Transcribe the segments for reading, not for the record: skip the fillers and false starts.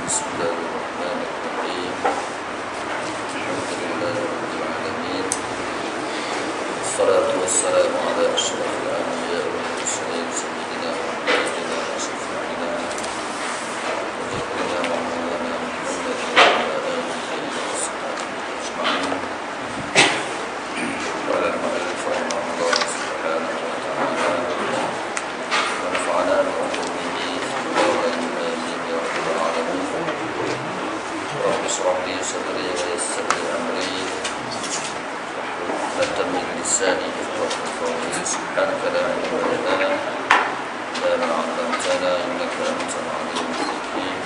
Bismillahirrahmanirrahim. Alhamdulillahirrahmanirrahim. Assalatu wassalamu ala asyrafil anbiya wal mursalin sayyidina Muhammadin wa asyrafil anbiya wa maulana Muhammadin wa ala alihi wa sahbihi ajma'in. Qala al-mu'allif rahimahullah subhanahu wa ta'ala wa nafa'ana bi ulumihi Rabbi shrah li sadri wa yassir li amri wahlul 'uqdatam min lisani yafqahu qawli subhanaka la ilma lana illa ma 'allamtana innaka antal 'alimul hakim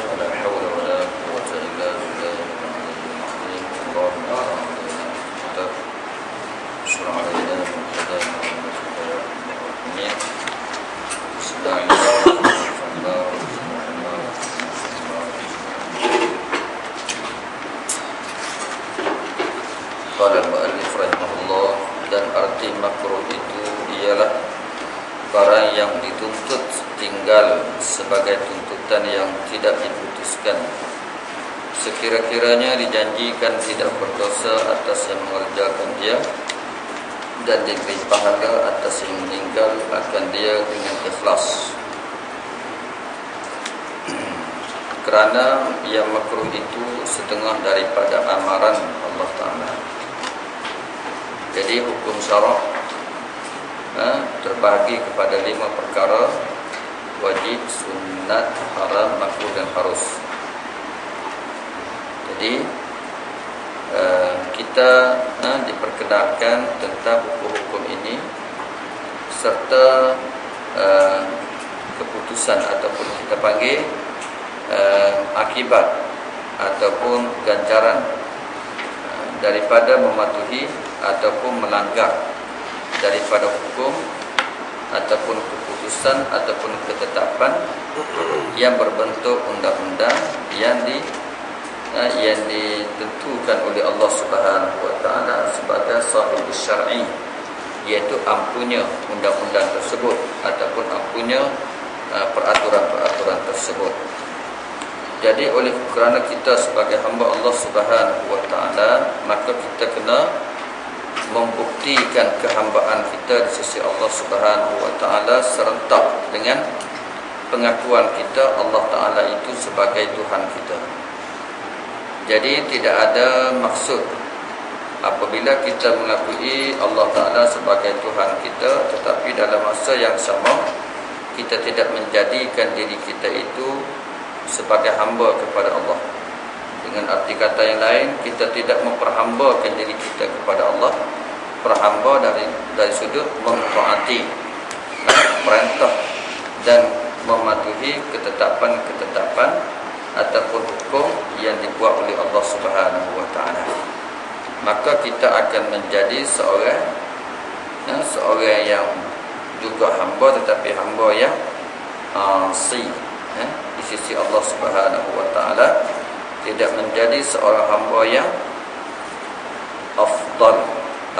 wa la hawla wa la quwwata illa billahil 'aliyyil 'azim Allahumma a'inna kitab shrah 'alaina min hadana wa min bismillahirrahmanirrahim. Qala al-mu'allif rahimahullah, dan arti makruh itu ialah barang yang dituntut tinggal sebagai tuntutan yang tidak diputuskan, sekira-kiranya dijanjikan tidak berdosa atas yang mengerjakan dia dan diberi pahala atas yang meninggal akan dia dengan ikhlas. Kerana yang makruh itu setengah daripada amaran Allah Ta'ala. Jadi hukum syarak terbahagi kepada 5 perkara: wajib, sunat, haram, makruh dan harus. Jadi kita diperkenalkan tentang hukum-hukum ini serta keputusan ataupun kita panggil akibat ataupun ganjaran daripada mematuhi ataupun melanggar daripada hukum ataupun keputusan ataupun ketetapan yang berbentuk undang-undang yang ditentukan oleh Allah Subhanahu wa taala sebagai sahib syar'i, iaitu ampunya undang-undang tersebut ataupun ampunya peraturan-peraturan tersebut. Jadi kerana kita sebagai hamba Allah Subhanahu wa taala, maka kita kena membuktikan kehambaan kita di sisi Allah Subhanahu wa taala serentak dengan pengakuan kita Allah Taala itu sebagai Tuhan kita. Jadi tidak ada maksud apabila kita mengakui Allah Taala sebagai Tuhan kita, tetapi dalam masa yang sama kita tidak menjadikan diri kita itu sebagai hamba kepada Allah. Dengan arti kata yang lain, kita tidak memperhambakan diri kita kepada Allah, perhamba dari sudut mentaati perintah dan mematuhi ketetapan-ketetapan ataupun hukum yang dibuat oleh Allah Subhanahu wa taala. Maka kita akan menjadi seorang yang juga hamba, tetapi hamba yang asi di sisi Allah Subhanahu wa taala, tidak menjadi seorang hamba yang afdal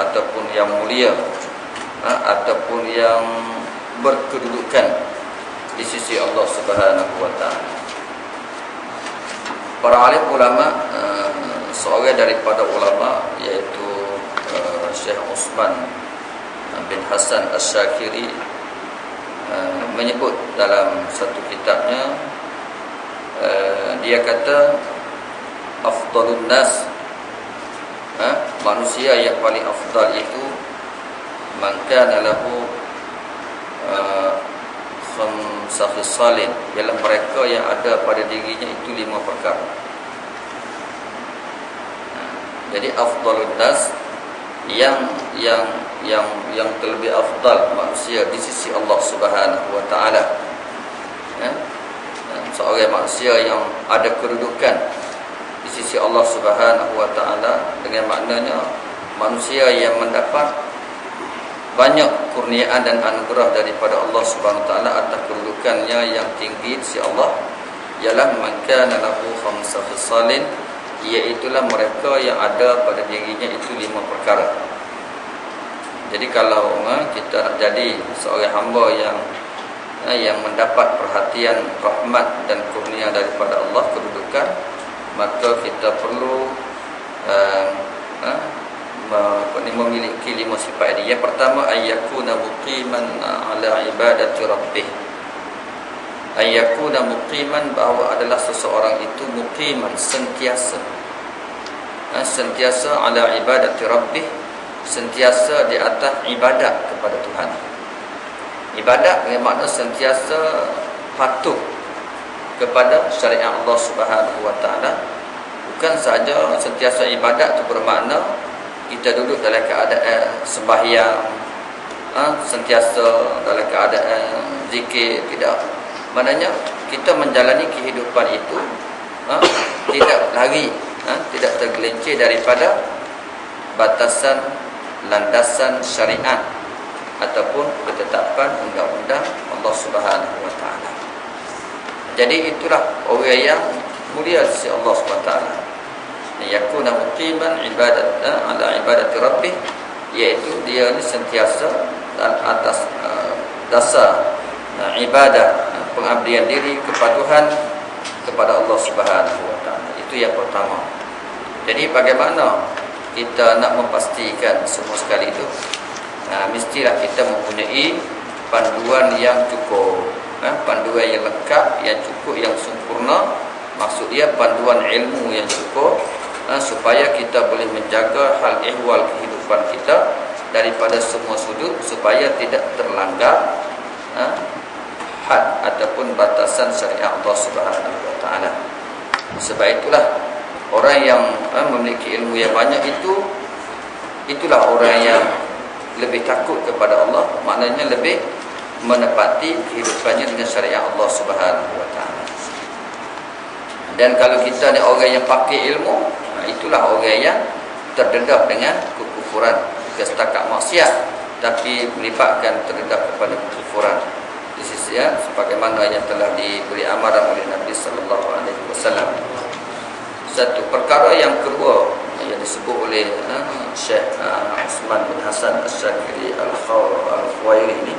ataupun yang mulia ataupun yang berkedudukan di sisi Allah Subhanahu wa taala. Para alim ulama, seorang daripada ulama iaitu Syekh Utsman bin Hasan Asy-Syakiri menyebut dalam satu kitabnya, dia kata afdalun nas, manusia yang paling afdal itu man kana lahu khamsa khisalin, ialah mereka yang ada pada dirinya itu 5 perkara. Jadi afdalun nas yang terlebih afdal manusia di sisi Allah Subhanahu wa taala, seorang manusia yang ada kedudukan di sisi Allah Subhanahu wa taala, dengan maknanya manusia yang mendapat banyak kurniaan dan anugerah daripada Allah Subhanahu wa taala atas kedudukannya yang tinggi di sisi Allah, ialah man kana lahu khamsa khisalin, iaitulah mereka yang ada pada dirinya itu 5 perkara. Jadi kalau kita nak jadi seorang hamba yang yang mendapat perhatian, rahmat dan kurnia daripada Allah, kedudukan, maka kita perlu memiliki 5 sifat ini. Yang pertama, ayyakuna muqiman ala ibadati rabbih. Ayyakuna muqiman, bahawa adalah seseorang itu muqiman, sentiasa ala ibadati rabbih, sentiasa di atas ibadat kepada Tuhan. Ibadat dengan makna sentiasa patuh kepada syariat Allah Subhanahu wa taala. Bukan saja sentiasa ibadat itu bermakna kita duduk dalam keadaan sembahyang, sentiasa dalam keadaan zikir, tidak. Maknanya kita menjalani kehidupan itu tidak lari, tidak tergelincir daripada batasan landasan syariat ataupun ketetapan undang-undang Allah Subhanahu wa taala. Jadi itulah orang yang mulia di sisi Allah Subhanahu wa taala. Yakuna muqiman ala ibadati rabbih, iaitu dia ni sentiasa atas dasar ibadah, pengabdian diri, kepatuhan kepada Allah Subhanahu wa taala. Itu yang pertama. Jadi bagaimana kita nak memastikan semua sekali itu? Mestilah kita mempunyai panduan yang cukup, panduan yang lengkap, yang cukup, yang sempurna. Maksud dia panduan ilmu yang cukup, supaya kita boleh menjaga hal ehwal kehidupan kita daripada semua sudut, supaya tidak terlanggar had ataupun batasan syariat Allah Subhanahu wa taala. Sebab itulah orang yang memiliki ilmu yang banyak itulah orang yang lebih takut kepada Allah, maknanya lebih menepati kehidupannya dengan syariat Allah Subhanahu wa taala. Dan kalau kita ni orang yang pakai ilmu, itulah orang yang terdedah dengan kekufuran, bukan setakat maksiat, tapi melibatkan terdedah kepada kekufuran. Di sisi sebagaimana yang telah diberi amaran oleh Nabi sallallahu alaihi wasallam. Satu perkara yang kedua yang disebut oleh Syekh Osman bin Hasan Asy-Syakiri Al-Khawairi ini,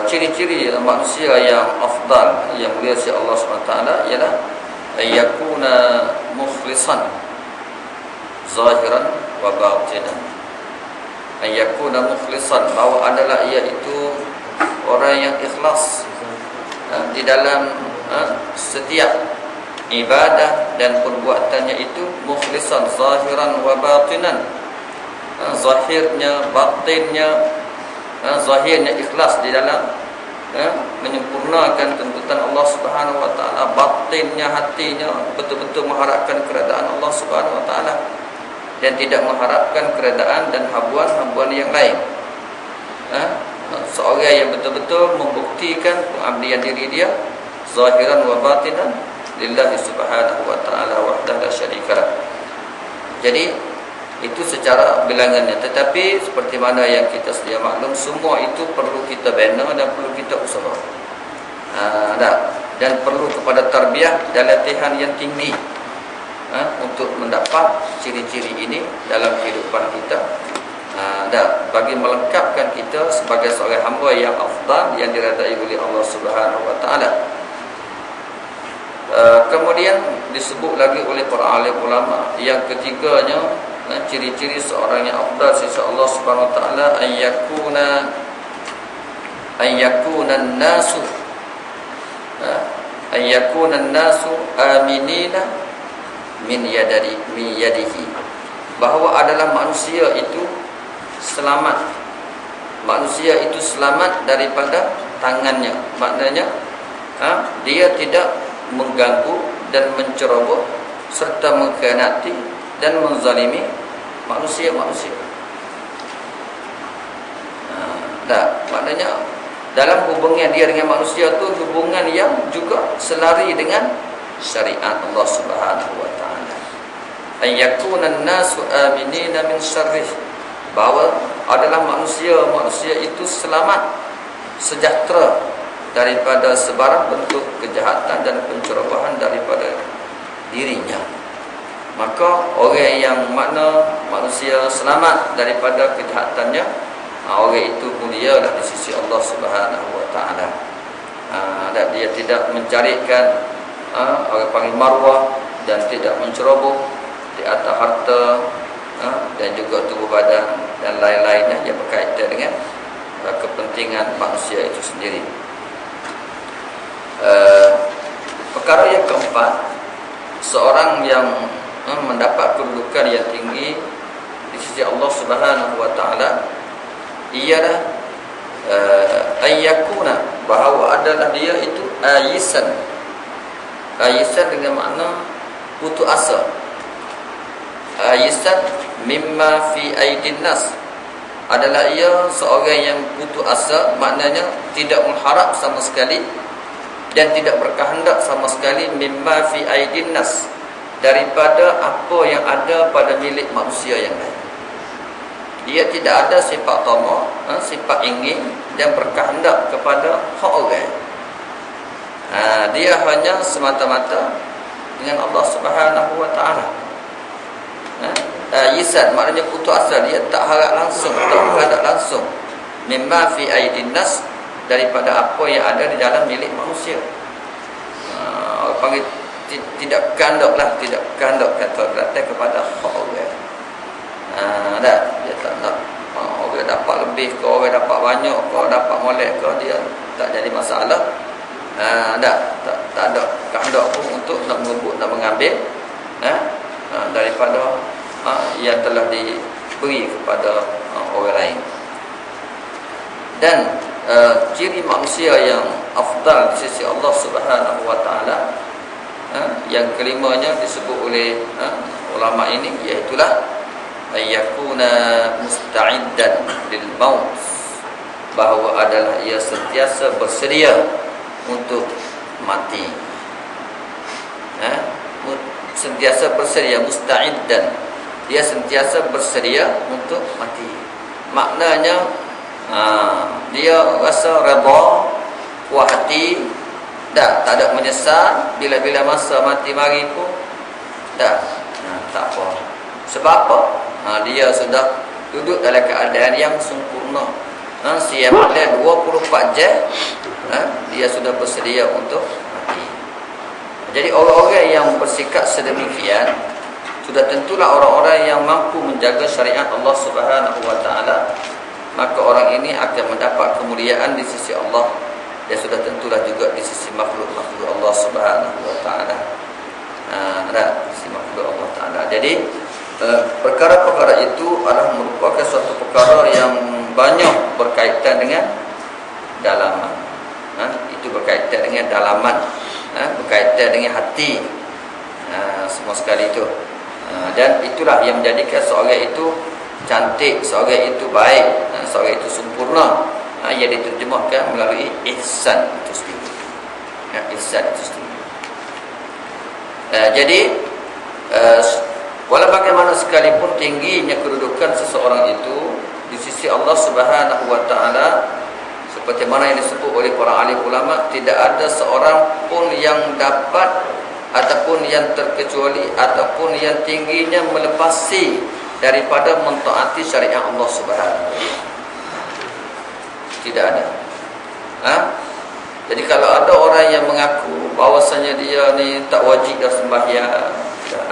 ciri-ciri manusia yang afdal, yang mulia si Allah SWT ialah yakuna mukhlisan zahiran wa batinan. Yakuna mukhlisan, bahawa adalah iaitu orang yang ikhlas di dalam setiap ibadah dan perbuatannya itu, mukhlisan zahiran wa batinan, zahirnya, batinnya, zahirnya ikhlas di dalam menyempurnakan tuntutan Allah Subhanahu wa taala, batinnya, hatinya betul-betul mengharapkan keredaan Allah Subhanahu wa taala dan tidak mengharapkan keredaan dan habuan-habuan yang lain. Seorang yang betul-betul membuktikan pengabdian diri dia zahiran wa batinan lillahi subhanahu wa ta'ala wahdahu la syarikalah. Jadi itu secara bilangannya, tetapi seperti mana yang kita sedia maklum, semua itu perlu kita bina dan perlu kita usaha, dan perlu kepada tarbiyah dan latihan yang tinggi untuk mendapat ciri-ciri ini dalam kehidupan kita, bagi melengkapkan kita sebagai seorang hamba yang afdal, yang diredai oleh Allah Subhanahu wa taala. Kemudian disebut lagi oleh para alim ulama yang ketiganya, ciri-ciri seorang yang afdal sisi Allah Subhanahu wa taala, ayyakuna an-nasu aminina min yadihi, bahawa adalah manusia itu selamat, manusia itu selamat daripada tangannya. Maknanya dia tidak mengganggu dan menceroboh serta mengkhianati dan menzalimi manusia-manusia. Maknanya dalam hubungan dia dengan manusia itu hubungan yang juga selari dengan syariat Allah Subhanahu wa taala. Ayyakuna an-nasu aminina min syarrih, bahawa adalah manusia itu selamat, sejahtera daripada sebarang bentuk kejahatan dan pencerobohan daripada dirinya. Maka orang yang makna manusia selamat daripada kejahatannya, orang itu mulialah di sisi Allah Subhanahu wa taala. Dan dia tidak mencarikan orang panggil marwah dan tidak menceroboh di atas harta dan juga tubuh badan dan lain-lainnya yang berkaitan dengan kepentingan manusia itu sendiri. Perkara yang keempat, seorang yang mendapat kedudukan yang tinggi di sisi Allah Subhanahu wa taala ialah ayyakuna, bahawa adalah dia itu ayisan. Ayisan dengan makna putus asa. Ayisan mimma fi aidin nas, adalah ia seorang yang putus asa, maknanya tidak mengharap sama sekali dan tidak berkehendak sama sekali mimma fi aidin nas, daripada apa yang ada pada milik manusia yang lain. Dia tidak ada sifat tamak, sifat ingin dan berkehendak kepada hak orang. Dia hanya semata-mata dengan Allah Subhanahu wa taala. Yisan maknanya putus asa, dia tak harap langsung, tak berkehendak langsung mimma fi aidin nas, daripada apa yang ada di dalam milik manusia. Orang panggil tidak kehendak kata kepada hak orang. Dia tak nak orang dapat lebih ke, orang dapat banyak ke, dapat molek ke, dia tak jadi masalah. Tak ada kehendak pun untuk nak merebut, nak mengambil daripada yang telah diberi kepada orang lain. Dan ciri manusia yang afdal di sisi Allah Subhanahu wa taala, yang kelimanya disebut oleh ulama ini, iaitulah ayyakuna musta'iddan lil maut, bahawa adalah ia sentiasa bersedia untuk mati. Sentiasa bersedia, musta'iddan, dia sentiasa bersedia untuk mati. Maknanya dia rasa redha, puas hati, tak ada menyesal bila-bila masa mati mari pun tak apa. Sebab apa? Dia sudah duduk dalam keadaan yang sempurna. Siap ada 24 jam, dia sudah bersedia untuk mati. Jadi orang-orang yang bersikap sedemikian sudah tentulah orang-orang yang mampu menjaga syariat Allah Subhanahu wa taala. Maka orang ini akan mendapat kemuliaan di sisi Allah, dan sudah tentulah juga di sisi makhluk-makhluk Allah Subhanahu wa taala. Sisi makhluk Allah taala. Jadi perkara-perkara itu adalah merupakan suatu perkara yang banyak berkaitan dengan dalaman. Itu berkaitan dengan dalaman, berkaitan dengan hati, semua sekali itu. Dan itulah yang menjadikan seorang itu cantik, seorang itu baik, seorang itu sempurna, yang diterjemahkan melalui ihsan itu sendiri. Ihsan itu sendiri. Jadi walau bagaimana sekalipun tingginya kedudukan seseorang itu di sisi Allah Subhanahu wa taala, seperti mana yang disebut oleh para alim ulama, tidak ada seorang pun yang dapat ataupun yang terkecuali ataupun yang tingginya melepasi daripada mentaati syariat Allah Subhanahu wa taala. Tidak ada. Jadi kalau ada orang yang mengaku bahawasanya dia ni tak wajib dah sembahyang,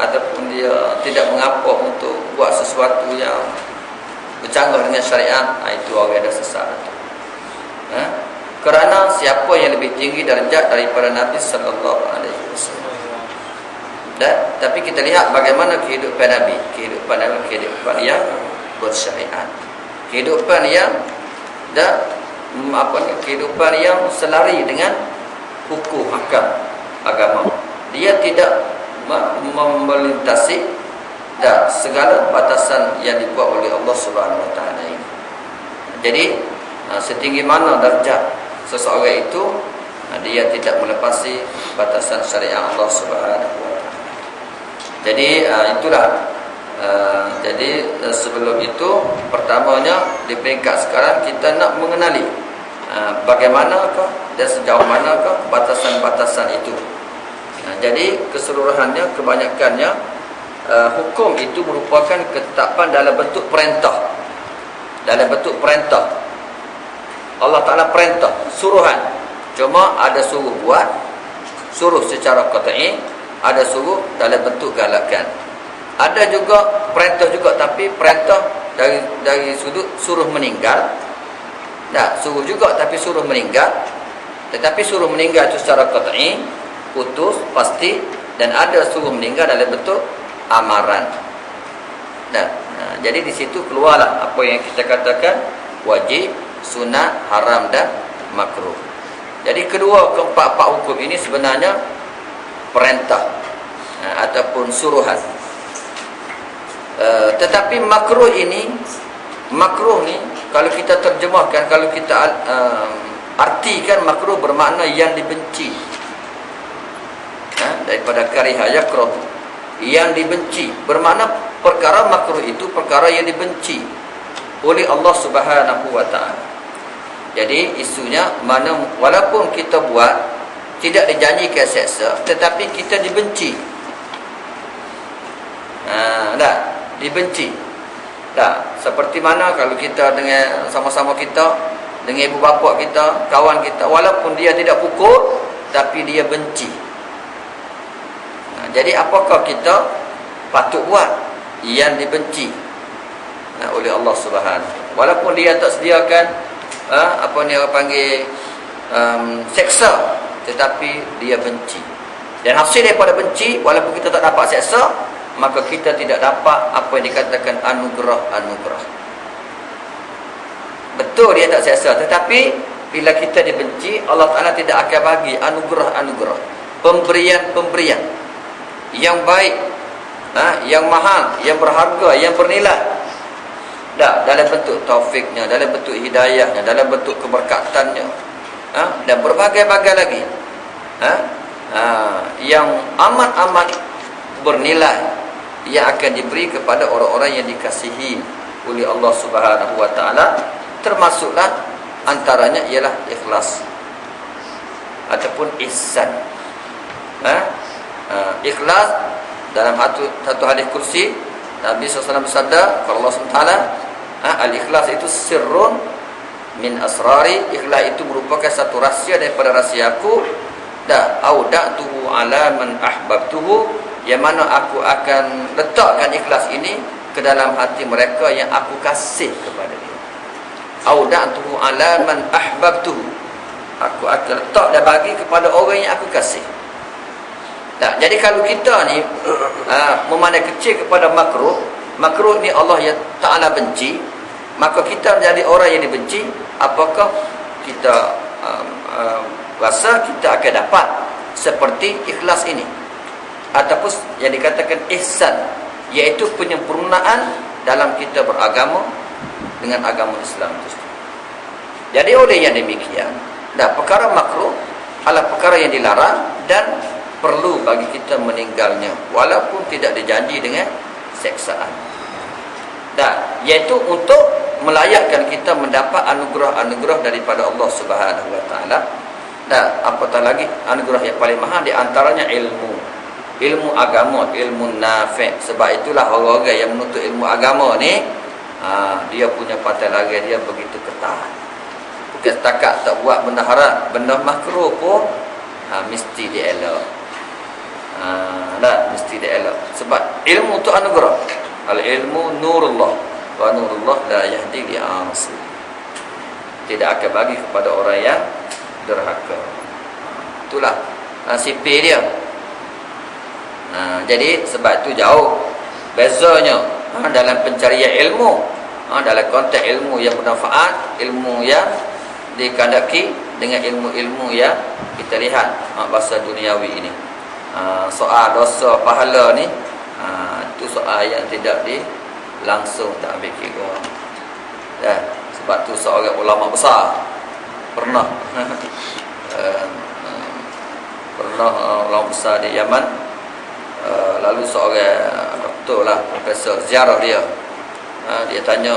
ataupun dia tidak mengapa untuk buat sesuatu yang bercanggah dengan syariat, itu orang dah sesat. Kerana siapa yang lebih tinggi darjat daripada Nabi sallallahu alaihi wasallam. Tapi kita lihat bagaimana kehidupan Nabi, kehidupan yang bersyariat, kehidupan yang kehidupan yang selari dengan hukum hakam agama. Dia tidak melintasi segala batasan yang dibuat oleh Allah Subhanahu wa taala ini. Jadi setinggi mana darjat seseorang itu, dia tidak melepasi batasan syariat Allah Subhanahu wa taala. Jadi itulah. Jadi sebelum itu, pertamanya di peringkat sekarang kita nak mengenali bagaimanakah dan sejauh manakah batasan-batasan itu. Jadi keseluruhannya, kebanyakannya hukum itu merupakan ketetapan dalam bentuk perintah. dalam bentuk perintah. Allah Ta'ala perintah, suruhan. Cuma ada suruh buat, suruh secara qat'i, ada suruh dalam bentuk galakan. Ada juga perintah juga, tapi perintah dari sudut suruh meninggal. Nah, suruh juga tapi suruh meninggal. Tetapi suruh meninggal itu secara qat'i, putus, pasti. Dan ada suruh meninggal dalam bentuk amaran. Nah, jadi di situ keluarlah apa yang kita katakan wajib, sunat, haram dan makruh. Jadi kedua keempat-empat hukum ini sebenarnya perintah ataupun suruhan. Tetapi makruh ni kalau kita terjemahkan, kalau kita artikan, makruh bermakna yang dibenci. Daripada kariha yakrah, yang dibenci, bermakna perkara makruh itu perkara yang dibenci oleh Allah Subhanahu wa taala. Jadi isunya mana walaupun kita buat tidak dijanjikan seksa, tetapi kita dibenci. Dibenci. Seperti mana kalau kita dengan sama-sama kita, dengan ibu bapa kita, kawan kita, walaupun dia tidak pukul, tapi dia benci. Jadi apakah kita patut buat yang dibenci oleh Allah Subhanahu, walaupun dia tak sediakan apa ni orang panggil seksa, tetapi dia benci. Dan hasil daripada benci, walaupun kita tak dapat seksa, maka kita tidak dapat apa yang dikatakan anugerah. Betul dia tak seksa, tetapi bila kita dibenci, Allah Ta'ala tidak akan bagi anugerah, pemberian yang baik, yang mahal, yang berharga, yang bernilai. Dalam bentuk taufiknya, dalam bentuk hidayahnya, dalam bentuk keberkatannya, dan berbagai-bagai lagi, yang amat-amat bernilai, yang akan diberi kepada orang-orang yang dikasihi oleh Allah Subhanahu wa taala. Termasuklah antaranya ialah ikhlas ataupun ihsan. Ikhlas dalam satu hadis kursi Nabi SAW bersabda, kalau Allah SWT, al-ikhlas itu sirrun min asrari. Ikhlas itu merupakan satu rahsia daripada rahsiaku. Auda'tuhu ala man ahbabtuhu, yang mana aku akan letakkan ikhlas ini ke dalam hati mereka yang aku kasih kepada dia. Auda'tuhu ala man ahbabtuhu, aku akan letak dan bagi kepada orang yang aku kasih. Jadi kalau kita ni memandang kecil kepada makruh ni Allah yang Ta'ala benci, maka kita menjadi orang yang dibenci. Apakah kita rasa kita akan dapat seperti ikhlas ini, ataupun yang dikatakan ihsan, iaitu penyempurnaan dalam kita beragama dengan agama Islam itu. Jadi oleh yang demikian, perkara makruh adalah perkara yang dilarang dan perlu bagi kita meninggalnya, walaupun tidak dijanji dengan seksaan. Iaitu untuk melayakkan kita mendapat anugerah-anugerah daripada Allah Subhanahu wa taala. Apatah lagi anugerah yang paling mahal di antaranya ilmu agama, ilmu nafi'. Sebab itulah orang-orang yang menuntut ilmu agama ni, dia punya patah lagi, dia begitu ketat. Bukan setakat tak buat benda haram, benda makruh pun mesti dielak. Mesti dielak. Sebab ilmu itu anugerah. Al-ilmu nurullah, wa nurullah la yahdi li'asi. Tidak akan bagi kepada orang yang derhaka. Itulah sipir dia. Jadi sebab itu jauh bezanya dalam pencarian ilmu, dalam konteks ilmu yang bermanfaat, ilmu yang dikandaki dengan ilmu-ilmu yang kita lihat bahasa duniawi ini. Soal dosa pahala ni, itu soal yang tidak langsung tak ambil kira. Sebab tu seorang ulama besar pernah ulama besar di Yaman, lalu seorang doktor lah, profesor, ziarah dia. Dia tanya,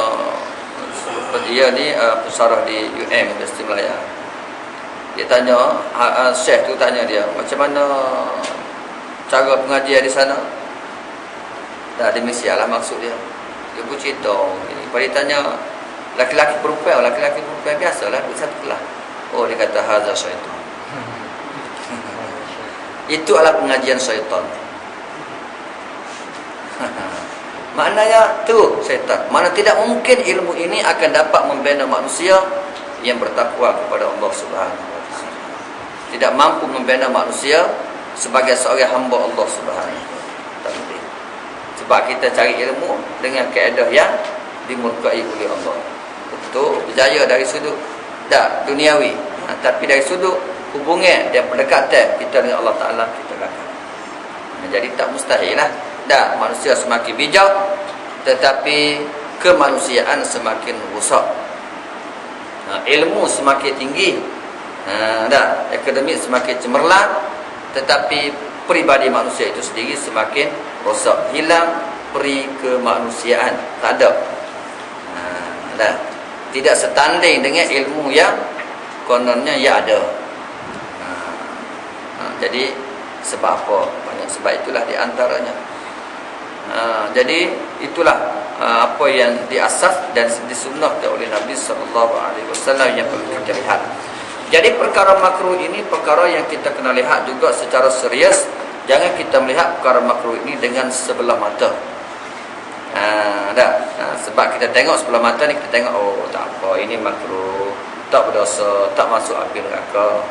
dia ni pesarah di Universiti Melaya. Dia tanya, Syekh tu tanya dia, macam mana cara pengajian di sana? Di Malaysia lah maksud dia. Dia pun cerita. Lepas dia tanya, Laki-laki perempuan biasalah duduk satu kelas. Oh, dia kata haza syaitan. Itu adalah pengajian syaitan. Maknanya tu syaitan. Mana tidak mungkin ilmu ini akan dapat membina manusia yang bertakwa kepada Allah Subhanahu wa taala. Tidak mampu membina manusia sebagai seorang hamba Allah Subhanahu wa taala. Sebab kita cari ilmu dengan kaedah yang dimurkai oleh Allah. Betul berjaya dari sudut duniawi, tapi dari sudut hubungan dan pendekatan kita dengan Allah Taala kita gagal. Jadi tak mustahil lah. Manusia semakin bijak, tetapi kemanusiaan semakin rusak. Ilmu semakin tinggi, akademik semakin cemerlang, tetapi peribadi manusia itu sendiri semakin rosak. Hilang peri kemanusiaan, tak ada. Tidak setanding dengan ilmu yang kononnya ya ada. Jadi sebab apa? Banyak sebab itulah di antaranya. Jadi itulah apa yang diasas dan disunnahkan oleh Nabi SAW yang perlu kita lihat. Jadi perkara makruh ini perkara yang kita kena lihat juga secara serius. Jangan kita melihat perkara makruh ini dengan sebelah mata. Sebab kita tengok sebelah mata ni, kita tengok oh tak apa, ini makruh, tak berdosa, tak masuk api neraka.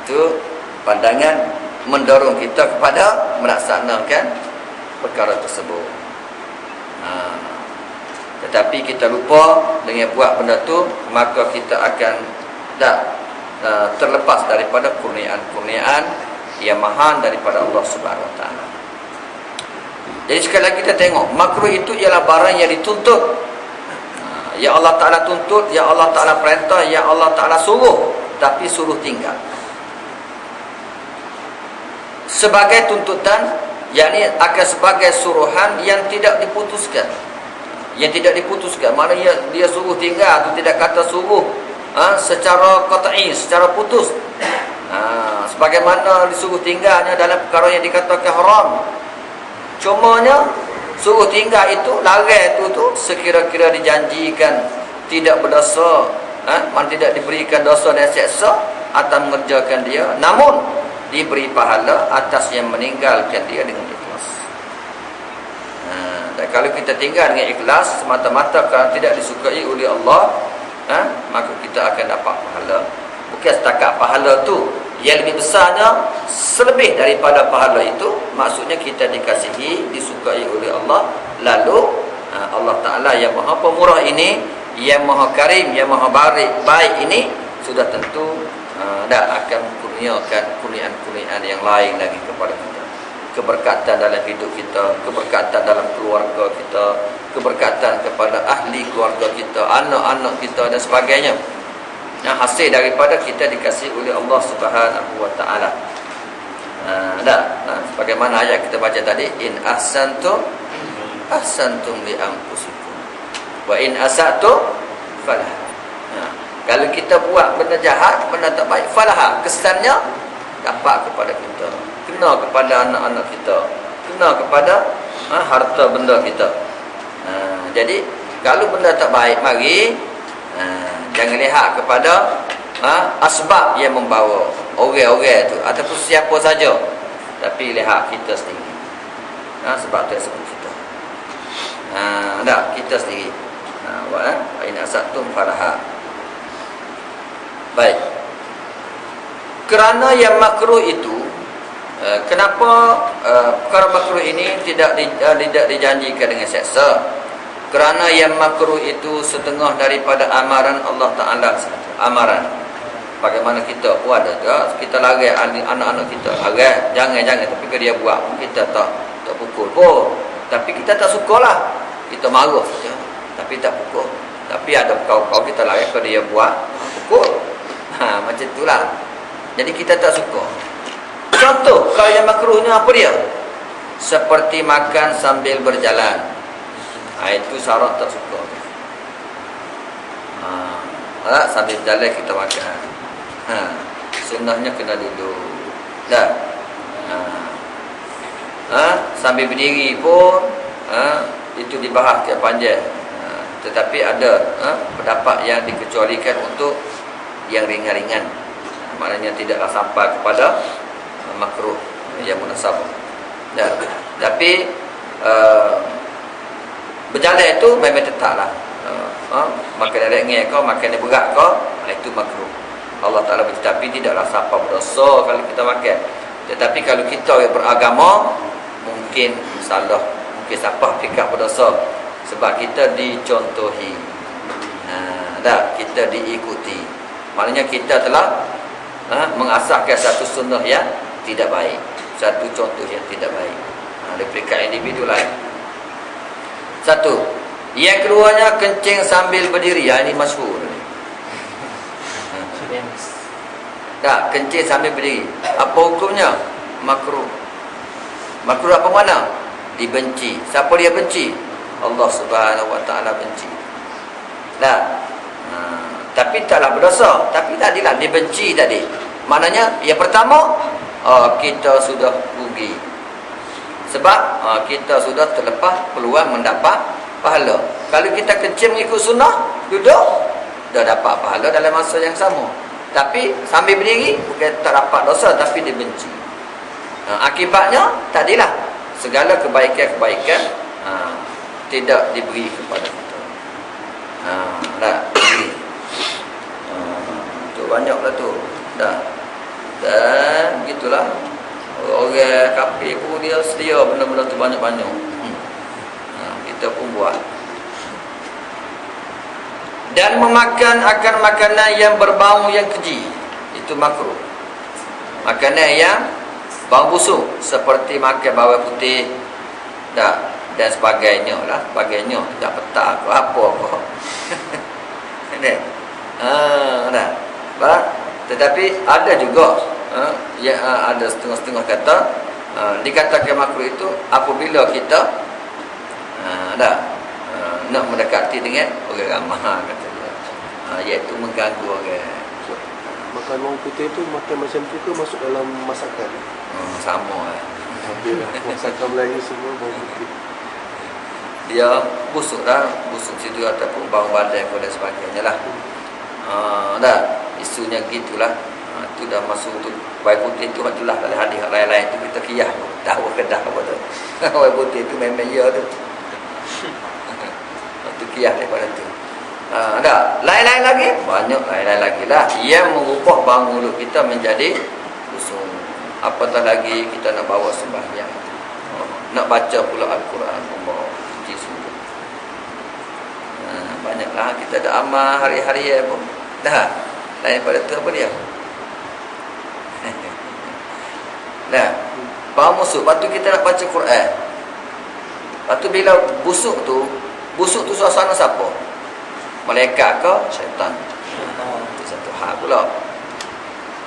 Itu pandangan mendorong kita kepada melaksanakan perkara tersebut. Tetapi kita lupa dengan buat benda tu, maka kita akan terlepas daripada kurniaan-kurniaan yang mahal daripada Allah Subhanahu Wa Taala. Jadi sekali lagi kita tengok, makruh itu ialah barang yang dituntut. Ya Allah Taala tuntut, ya Allah Taala perintah, ya Allah Taala suruh, tapi suruh tinggal. Sebagai tuntutan, yakni akan sebagai suruhan yang tidak diputuskan. Yang tidak diputuskan, maknanya dia suruh tinggal atau tidak kata suruh secara qat'i, secara putus. Sebagaimana disuruh tinggalnya dalam perkara yang dikatakan haram. Cumanya suruh tinggal itu, larang itu tu sekira-kira dijanjikan tidak berdosa, tidak diberikan dosa dan seksa atau mengerjakan dia, namun diberi pahala atas yang meninggalkan dia dengan ikhlas. Dan kalau kita tinggal dengan ikhlas semata-mata kerana tidak disukai oleh Allah, maka kita akan dapat pahala. Bukan setakat pahala tu, yang lebih besarnya selebih daripada pahala itu, maksudnya kita dikasihi, disukai oleh Allah. Lalu Allah Ta'ala yang maha pemurah ini, yang maha karim, yang maha baik ini, sudah tentu akan kurniakan kurniaan-kurniaan yang lain lagi kepada kita. Keberkatan dalam hidup kita, keberkatan dalam keluarga kita, keberkatan kepada ahli keluarga kita, anak-anak kita dan sebagainya. Yang hasil daripada kita dikasih oleh Allah Subhanahu Wa Taala. Sebagaimana ayat kita baca tadi, in ahsantum ahsantum li anfusikum wa in asatum falah. Kalau kita buat benda jahat, benda tak baik, falah, kesannya dapat kepada kita, kena kepada anak-anak kita, kena kepada harta benda kita. Jadi kalau benda tak baik, mari jangan lihat kepada asbab yang membawa orang-orang itu ataupun siapa saja, tapi lihat kita sendiri. Sebab tu sebut kita. Kita sendiri. Wa in asatum falaha. Baik. Kerana yang makruh itu, kenapa perkara makruh ini tidak dijanjikan dengan seksa? Kerana yang makruh itu setengah daripada amaran Allah Ta'ala sahaja. Amaran. Bagaimana kita buat ada, kita larang anak-anak kita, larang, jangan, tapi kalau dia buat, kita tak pukul pun. Tapi kita tak sukalah. Kita marah saja, tapi tak pukul. Tapi ada kawan-kawan kita larang, kalau dia buat, pukul. Macam itulah. Jadi kita tak suka. Contoh, kalau yang makruhnya apa dia? Seperti makan sambil berjalan. Itu syarat tak suka. Sambil berjalan kita makan. Sunnahnya kena duduk. Sambil berdiri pun itu dibahas ke panjang. Tetapi ada pendapat yang dikecualikan untuk yang ringan-ringan, maknanya tidaklah sampai kepada makruh yang munasabah. Tapi berjalan itu memang tetaplah makan ringan kau, makan berat kau, itu makruh. Allah Ta'ala bercakap tidaklah sampai berdosa kalau kita makan. Tetapi kalau kita yang beragama, mungkin salah, mungkin sampai fikir berdosa, sebab kita dicontohi, kita diikuti. Maknanya kita telah mengasahkan satu sunnah yang tidak baik, satu contoh yang tidak baik dari peringkat individu lain. Satu. Yang keduanya, kencing sambil berdiri. Ini masyhur. Kencing sambil berdiri. Apa hukumnya? Makruh. Makruh apa mana? Dibenci. Siapa dia benci? Allah Subhanahu Wa Taala benci. Tapi taklah berdosa. Tapi tadilah dibenci tadi. Maknanya yang pertama, kita sudah rugi. Sebab kita sudah terlepas peluang mendapat pahala. Kalau kita kencing mengikut sunnah, duduk, dah dapat pahala dalam masa yang sama. Tapi sambil berdiri, bukan tak dapat dosa, tapi dibenci. Akibatnya, tadilah segala kebaikan-kebaikan tidak diberi kepada kita. Tu banyaklah tu. Dan gitulah. Orang kafir pun dia sedia benda-benda tu banyak-banyak. Kita pun buat. Dan memakan akan makanan yang berbau yang keji, itu makruh. Makanan yang bau busuk, seperti makan bawang putih dan sebagainya lah, sebagainya, tak petak apa tetapi ada juga ada setengah-setengah kata dikatakan makruh itu apabila kita nak mendekati dengan orang ramah, kata dia, iaitu mengganggu orang. Makan bawang putih tu makan macam tu ke masuk dalam masakan? Sama Hampir lah. Masakan Melayu semua bawang putih. Dia busuk dah, busuk situ ataupun bau badan dan sebagainya lah. Isunya gitulah. Itu dah masuk tu. Bawang putih tu adalah dalam hadis lain-lain tu kita kiyah tahu kedah apa tu. Bawang putih tu memang ya tu. Itu kiyah daripada tu. Lain-lain lagi, banyak lain-lain lagi lah yang mengubah bau mulut kita menjadi busuk. Apatah lagi kita nak bawa sembahyang, nak baca pula Al-Quran, puji sungguh. Banyaklah kita ada amal hari-hari pun. Lain pada tu apa dia? Bau busuk, lepas tu kita nak baca Quran. Lepas tu bila busuk tu suasana siapa? Malaikat ke syaitan? Itu satu hal pula.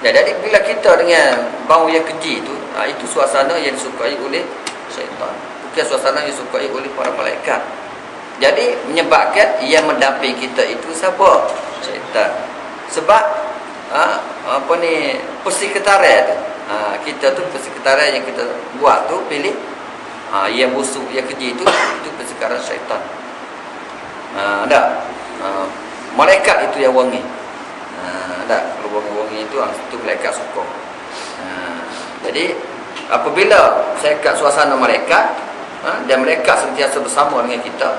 Jadi bila kita dengan bau yang keji tu, itu suasana yang disukai oleh syaitan, bukan suasana yang disukai oleh para malaikat. Jadi menyebabkan yang mendamping kita itu siapa? Syaitan. Sebab persekretariat tu, kita tu persekretariat yang kita buat tu pilih yang busuk, yang keji itu persekretariat syaitan. Malaikat itu yang wangi. Kalau wangi-wangi itu malaikat suka. Jadi apabila saya kat suasana malaikat, dan malaikat sentiasa bersama dengan kita,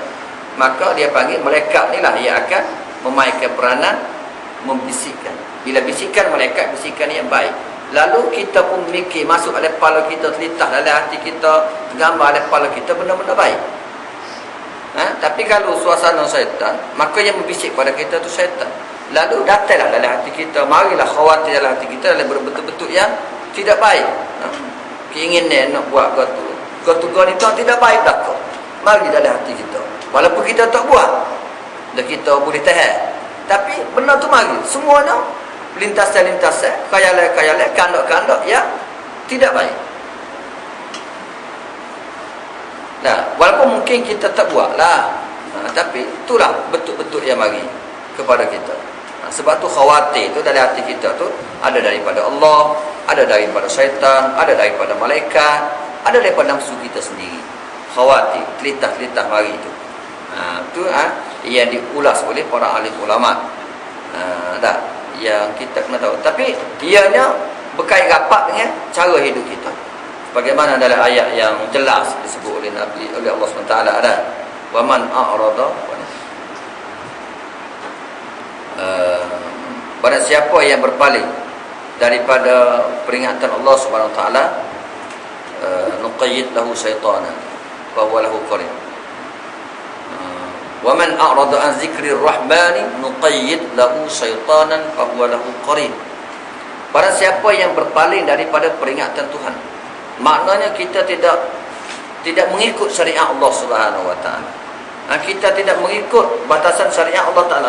maka dia panggil malaikat ni lah yang akan memainkan peranan membisikkan. Bila bisikan malaikat, bisikan yang baik. Lalu kita pun mikir, masuk dalam kepala kita, terlintas dalam hati kita, tergambar dalam kepala kita benda-benda baik. Tapi kalau suasana syaitan, maka yang membisik pada kita tu syaitan. Lalu datanglah dalam hati kita, marilah khawatir dalam hati kita dalam bentuk-bentuk yang tidak baik. Keinginan nak buat gotu-gotu itu tidak baik belaka. Mari dalam hati kita. Walaupun kita tak buat, dan kita boleh tahan. Tapi benda tu mari. Semuanya lintasan-lintasan, khayalan-khayalan, kandak-kandak yang tidak baik. Walaupun mungkin kita tak buatlah, tapi itulah bentuk-bentuk yang mari kepada kita. Sebab tu khawatir tu dalam hati kita tu ada daripada Allah, ada daripada syaitan, ada daripada malaikat, ada daripada nafsu kita sendiri. Khawatir, telitah-telitah mari tu. yang diulas oleh para alim ulama. Yang kita kena tahu. Tapi ianya berkait rapat dengan cara hidup kita. Bagaimana dalam ayat yang jelas disebut oleh Nabi, oleh Allah SWT ada, wa man a'rada, barang siapa yang berpaling daripada peringatan Allah Subhanahu Wa Taala, nuqayyid lahu syaitanan fa huwa lahu qarin. Wa man a'rada an dzikrir rahmani nuqayyid lahu syaitanan fa huwa lahu qarin. Barang siapa yang berpaling daripada peringatan Tuhan, maknanya kita tidak mengikut syariat Allah Subhanahu Wa Taala. Kita tidak mengikut batasan syariat Allah Taala.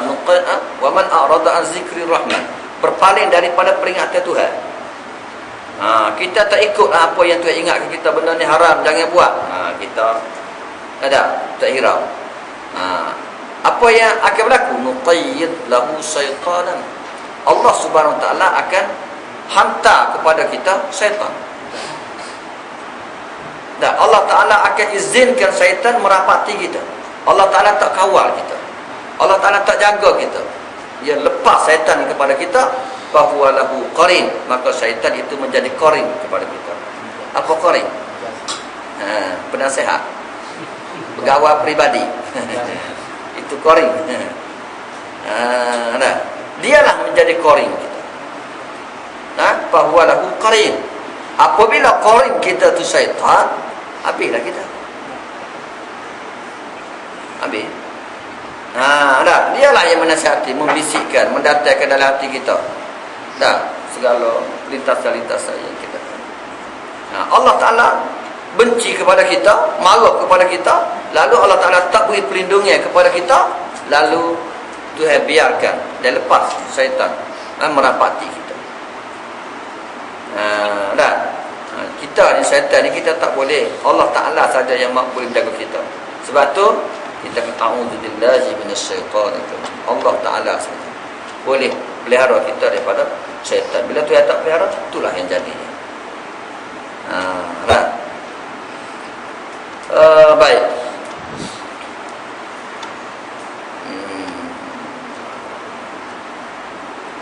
Wa man a'rada an dzikrir rahman, berpaling daripada peringatan Tuhan. Kita tak ikut apa yang Tuhan ingatkan kita, benda ni haram, jangan buat. Kita tak hirau. Apa yang akan berlaku? Nuqayyid lahu syaitanan. Allah Subhanahu Wa Taala akan hantar kepada kita syaitan. Dan Allah Taala akan izinkan syaitan merapati kita. Allah Taala tak kawal kita. Allah Taala tak jaga kita. Dia lepas syaitan kepada kita, bahwa lahu qarin, maka syaitan itu menjadi qarin kepada kita. Apa qarin? Penasihat, pegawai peribadi. Itu qarin. Dialah menjadi qarin kita. Bahwa lahu qarin. Apabila qarin kita tu syaitan, habislah kita. Habis. Dialah yang menasihati, membisikkan, mendatangkan dalam hati kita. Segala lintasan-lintasan yang kita. Allah Ta'ala benci kepada kita, marah kepada kita, lalu Allah Ta'ala tak beri perlindungan kepada kita, lalu Tuhan biarkan dan lepas syaitan merapati kita. Kita ni syaitan ni kita tak boleh, Allah Ta'ala saja yang boleh menjaga kita. Sebab tu kita kata a'udzubillahi minasyaitanir rajim. Allah Ta'ala saja boleh pelihara kita daripada syaitan. Bila Tuhan tak pelihara, itulah yang jadi. Baik.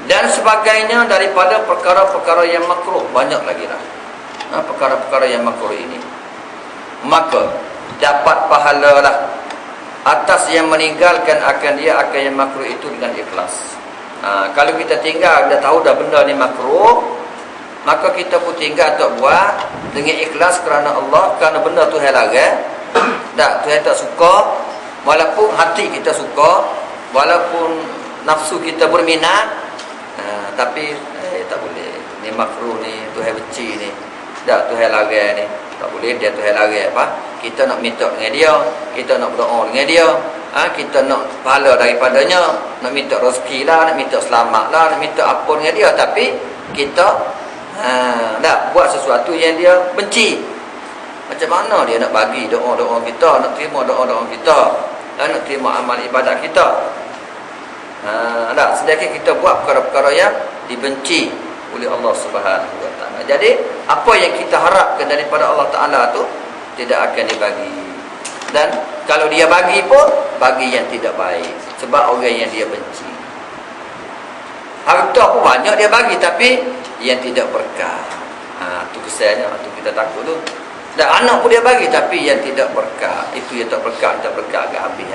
Dan sebagainya daripada perkara-perkara yang makruh, banyak lagi lah. Perkara-perkara yang makruh ini, maka dapat pahala lah atas yang meninggalkan akan dia akan yang makruh itu dengan ikhlas. Kalau kita tinggal, dah tahu dah benda ni makruh, maka kita pun tinggal tak buat dengan ikhlas kerana Allah, kerana benda Tuhan larang. Tuhan tak suka, walaupun hati kita suka, walaupun nafsu kita berminat, tapi tak boleh. Ni makruh ni, Tuhan benci ni. Tuhan larang ni. Tak boleh, dia Tuhan larang apa? Kita nak minta dengan dia, kita nak berdoa dengan dia, kita nak pahala daripadanya, nak minta rezeki lah, nak minta selamat lah, nak minta apa dengan dia, tapi kita buat sesuatu yang dia benci. Macam mana dia nak bagi doa-doa kita, nak terima doa-doa kita, nak terima amal ibadat kita? Sedangkan kita buat perkara-perkara yang dibenci oleh Allah Subhanahu Wa Taala. Jadi apa yang kita harapkan daripada Allah Taala tu tidak akan dibagi. Dan kalau dia bagi pun, bagi yang tidak baik, sebab orang yang dia benci. Harta pun banyak dia bagi, tapi yang tidak berkah. Tu kesannya, tu kita takut tu. Dan anak pun dia bagi, tapi yang tidak berkah. Itu yang tak berkah agak habis.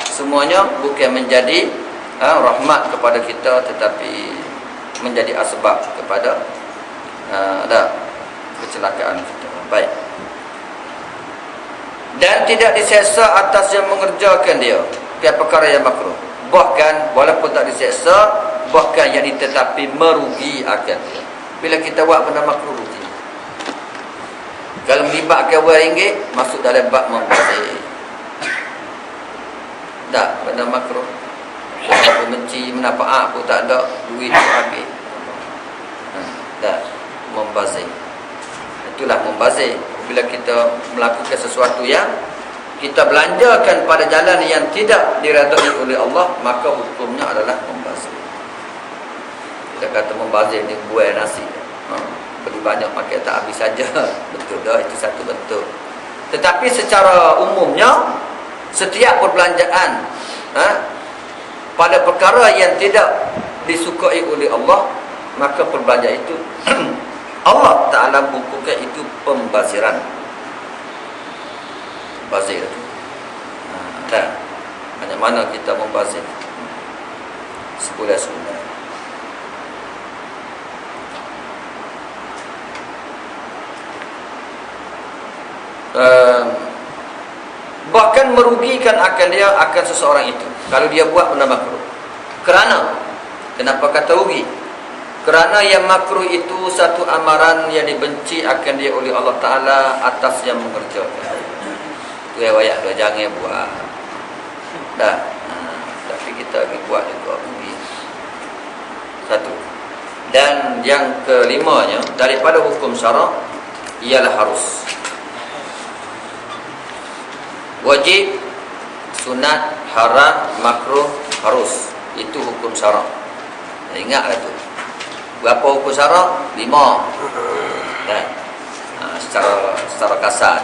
Semuanya bukan menjadi rahmat kepada kita, tetapi menjadi asbab kepada kecelakaan kita. Baik. Dan tidak diseksa atas yang mengerjakan dia ke perkara yang makruh. Bahkan walaupun tak diseksa, bahkan yang ditetapi merugi akan dia. Bila kita buat benda makruh, rugi. Kalau melibatkan RM1, masuk dalam bab membazir. Tak, benda makruh. Aku benci, manfaat pun tak ada, duit pun habis. Tak, membazir. Itulah membazir. Bila kita melakukan sesuatu yang kita belanjakan pada jalan yang tidak diredai oleh Allah, maka hukumnya adalah membazir. Kita kata membazir ni buai nasi, beli banyak makan tak habis saja. Betul dah, itu satu bentuk. Tetapi secara umumnya, setiap perbelanjaan pada perkara yang tidak disukai oleh Allah, maka perbelanjaan itu Allah Ta'ala bukukan itu pembaziran. Bazir itu dan macam mana kita membazir sebulan-sebulan. Bahkan merugikan akan dia, akan seseorang itu kalau dia buat benda makruh. Kenapa kata rugi? Kerana yang makruh itu satu amaran yang dibenci akan dia oleh Allah Ta'ala atas yang mengerjakan. Itu riwayat dia jangan buat dah. Tapi kita pergi buat juga rugi. Satu. Dan yang kelimanya, daripada hukum syarak ialah harus, wajib, sunat, haram, makruh, harus. Itu hukum syarak. Ingatlah tu. Berapa hukum syarak? 5. Dan secara kasar.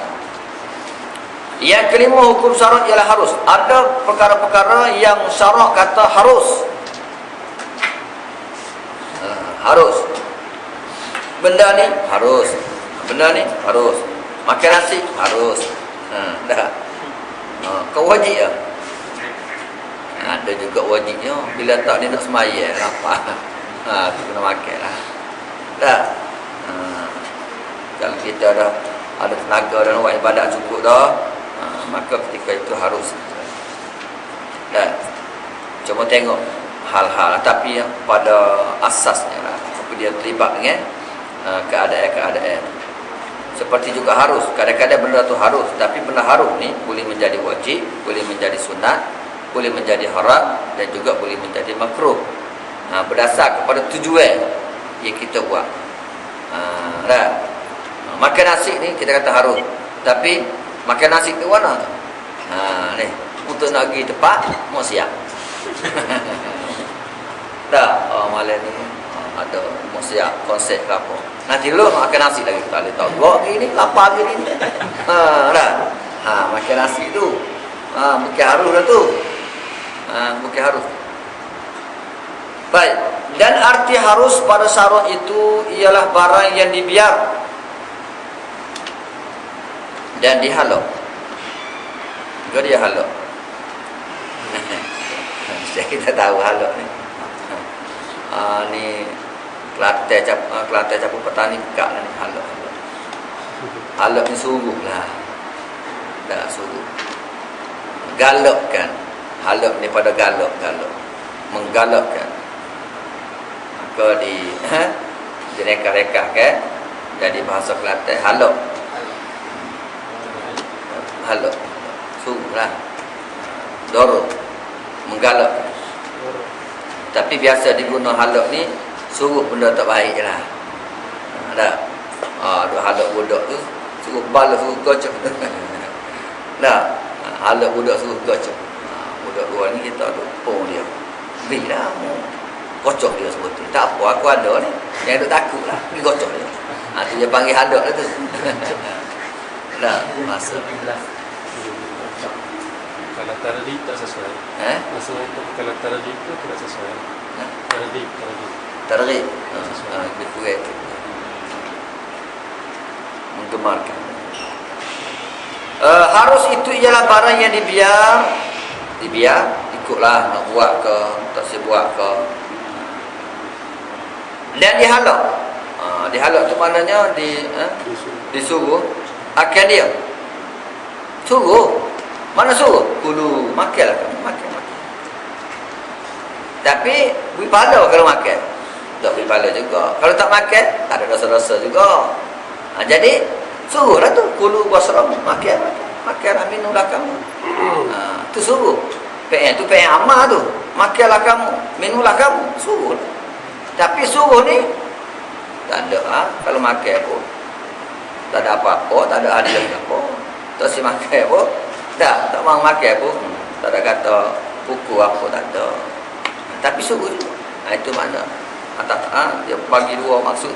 Yang kelima hukum syarak ialah harus. Ada perkara-perkara yang syarak kata harus. Harus. Benda ni harus. Benda ni harus. Makan nasi harus. Dah. Kau wajib lah. Ada juga wajibnya. Bila tak dia nak semaya lapar. Tu kena makan lah. Dah. Kalau kita dah ada tenaga dan buat ibadat cukup dah, maka ketika itu harus. Dan cuma tengok hal-hal, tapi pada asasnya lah, apa dia terlibat dengan keadaan-keadaan. Seperti juga harus, kadang-kadang benda tu harus, tapi benda harus ni boleh menjadi wajib, boleh menjadi sunat, boleh menjadi haram, dan juga boleh menjadi makruh. Berdasar kepada tujuan yang kita buat. Makan nasi ni kita kata harus, tapi makan nasi ke mana tu? Ni untuk nak pergi tempat mau siap. Malam ni ada mau siap konsep ke apa. Nanti dulu makan nasi lagi tak boleh tahu. Gua gini lapar gini. Makan nasi tu. Bukan harus dah tu. Bukan harus. Baik, dan arti harus pada syarak itu ialah barang yang dibiar dan dihalak. Juga dia halak. Kita tahu halak ni. Ni Kelantan campur petani pekak lah ni halak. Halak ni suruh lah. Dah suruh. Galakkan. Halak ni pada galak. Menggalakkan. Maka direka-reka kan, jadi bahasa Kelantan halak. Halak sungguh lah, dorong, menggalak. Tapi biasa diguna halak ni suruh benda tak baik je lah. Duk halak budak tu suruh bala, suruh gocok. Halak budak suruh gocok. Budak luar ni kita duk pong dia, beri lah, kocok dia sebetulnya. Tak apa, aku ada ni. Yang duk takut lah, pergi kocok dia. Tu dia panggil hadak lah tu. Masa kalau tarjih tak sesuai. Masalah itu kalau tarjih itu tidak sesuai. Tarjih. Lebih kurang. Menggemarkan. Harus itu ialah barang yang dibiar, ikutlah nak buat ke, tak buat ke. Dan dihalak. Dihalak tu maknanya disuruh akan dia. Suruh. Mana suruh? Kulu makanlah kamu, makan. Tapi beri pahala kalau makan. Tak beri pahala juga. Kalau tak makan, tak ada dosa-dosa juga. Jadi suruhlah tu, kulu wasrabu, makan. Makanlah, minumlah kamu. Tu suruh. Tu PN amal tu. Makanlah kamu, minumlah kamu. Suruh. Tapi suruh ni tak ada kalau makan pun tak ada apa-apa, tak ada adil apa. Tak si makan pun tak mau makan pun tak ada kata pukul apa, tak ada. Tapi suruh tu. Itu makna. Dia bagi dua maksud.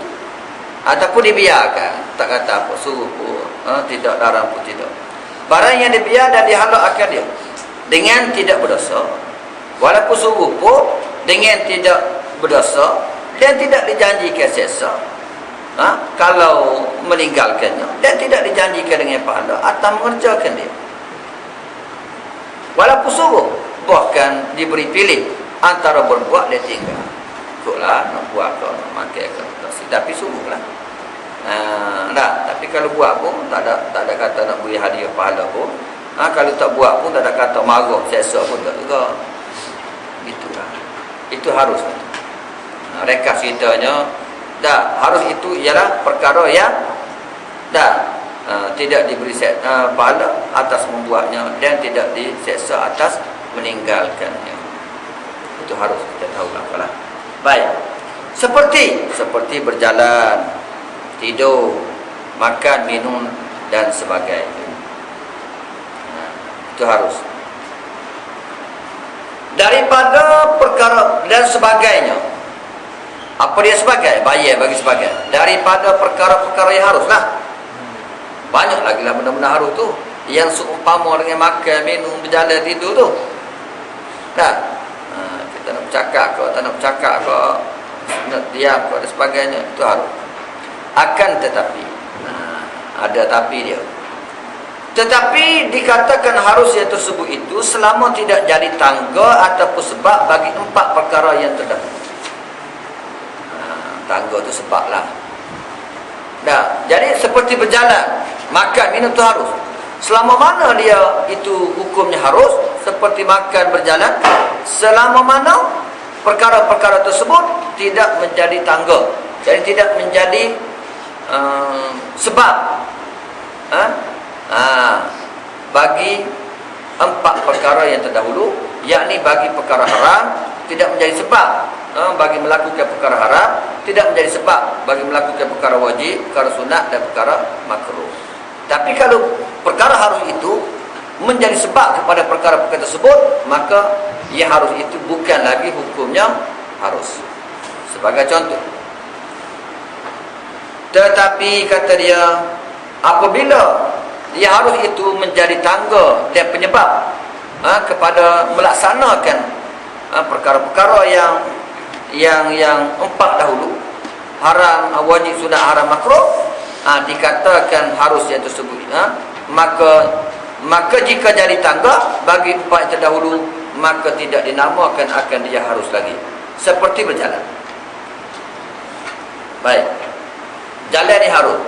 Ataupun dibiarkan, tak kata apa, suruh pun tidak, larang pun tidak. Barang yang dibiar dan dihalak akan dia. dengan tidak berdosa, walaupun subuh pun dengan tidak berdosa dan tidak dijanjikan seksa, kalau meninggalkannya, dan tidak dijanjikan dengan pahala atau mengerjakan dia. Walaupun suruh, bahkan diberi pilih antara berbuat dan tinggal. Ikutlah, nak buat ke, nak makan ke, tapi suruhlah. Tapi kalau buat pun tak ada kata nak beri hadiah pahala pun. Kalau tak buat pun tak ada kata marah, seksa pun tak juga. Itulah. Itu harus. Rekas ceritanya, harus itu ialah perkara yang tidak diberi pahala atas membuatnya dan tidak diseksa atas meninggalkannya. Itu harus kita tahu lah. Baik. Seperti berjalan, tidur, makan, minum dan sebagainya. Itu harus. Daripada perkara dan sebagainya. Apa dia sebagai? Bayar bagi sebagai. Daripada perkara-perkara yang haruslah. Banyak lagi lah benda-benda harus tu. Yang seumpama dengan makan, minum, berjalan, tidur tu. Kita nak bercakap ke, tak nak bercakap ke, nak diam ke dan sebagainya. Itu harus. Akan tetapi, ada tapi dia. Tetapi dikatakan harusnya tersebut itu selama tidak jadi tangga ataupun sebab bagi 4 perkara yang terdahulu. Tangga tu sebablah. Jadi seperti berjalan, makan, minum tu harus. Selama mana dia itu hukumnya harus, seperti makan, berjalan, selama mana perkara-perkara tersebut tidak menjadi tangga. Jadi tidak menjadi sebab bagi 4 perkara yang terdahulu, yakni bagi perkara haram tidak menjadi sebab bagi melakukan perkara haram, tidak menjadi sebab bagi melakukan perkara wajib, perkara sunat dan perkara makruh. Tapi kalau perkara harus itu menjadi sebab kepada perkara-perkara tersebut, maka ia harus itu bukan lagi hukumnya harus. Sebagai contoh, tetapi kata dia, apabila ia harus itu menjadi tangga dan penyebab kepada melaksanakan perkara-perkara yang 4 dahulu, haram, wajib, sunat, haram, makruh, dikatakan harus yang tersebut, maka jika jadi tangga bagi 4 yang terdahulu, maka tidak dinamakan akan dia harus lagi. Seperti berjalan. Baik, jalan ni harus.